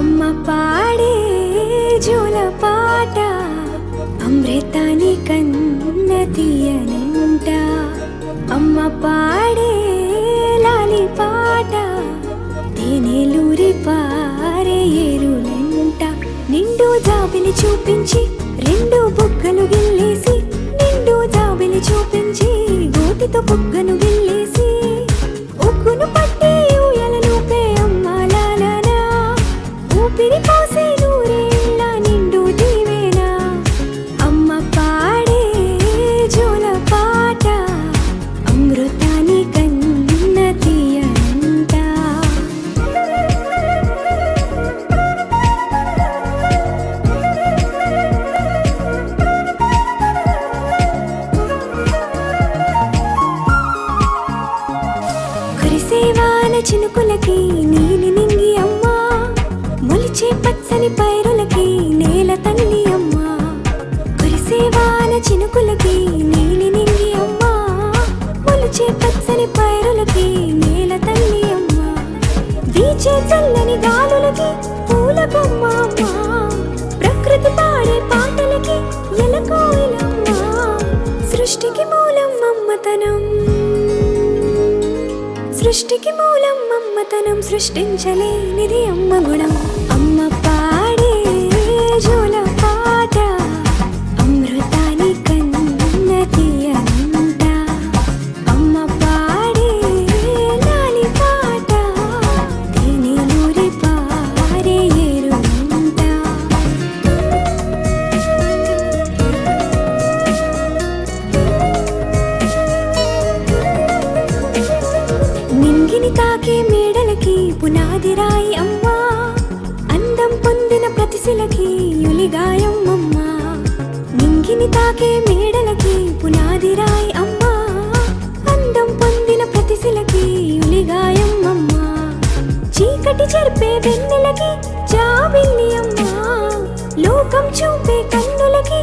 అమ్మ పాడే జోల పాట అమృతాని కన్న తీయనంట. అమ్మ పాడే లాలి పాట తేనెలూరి పారే ఏరులంట. నిండు జాబిలి చూపించి రెండు బుగ్గలు గిల్లేసి, నిండు జాబిలి చూపించి గోటితో బుగ్గను గిల్లేసి, ఉగ్గును పట్టి ఊయలలూపే అమ్మ లాలనా, ఊపిరి పోసే నూరేళ్ళ నిండు దీవెనా. అమ్మ పాడే జోల పాట అమృతాని కన్న తీయనంట. కురిసేవాన చినుకులకి నీలి నింగి అమ్మ, మొలిచే పచ్చని పైరులకి నేల తల్లి అమ్మ. కురిసేవాన చినుకులకి నీలి నింగి అమ్మ, మొలిచే పచ్చని పైరులకి నేల తల్లి అమ్మ. వీచే చల్లని గాలులకి పూల బొమ్మ అమ్మ, ప్రకృతి పాడే పాటలకి ఎలకోయిలమ్మ. సృష్టికి మూలం అమ్మతనం, సృష్టికి మూలం అమ్మతనం, సృష్టించలేనిది అమ్మ గుణం. అమ్మ పాడే జోల పాట అమృతాని కన్న తీయనంట. అమ్మ పాడే లాలి పాట తేనెలూరి పారే ఏరులంట. నింగిని తాకే మేడలకి పునాది రాయి అమ్మ, అందం పొందిన ప్రతిశిలకి యులిగాయం అమ్మ. నింగిని తాకే మేడలకి పునాది రాయి అమ్మ, అందం పొందిన ప్రతిశిలకి యులిగాయం అమ్మ. చీకటి చెరిపే వెన్నెలకి జాబిల్లి అమ్మ, లోకం చూపే కన్నులకి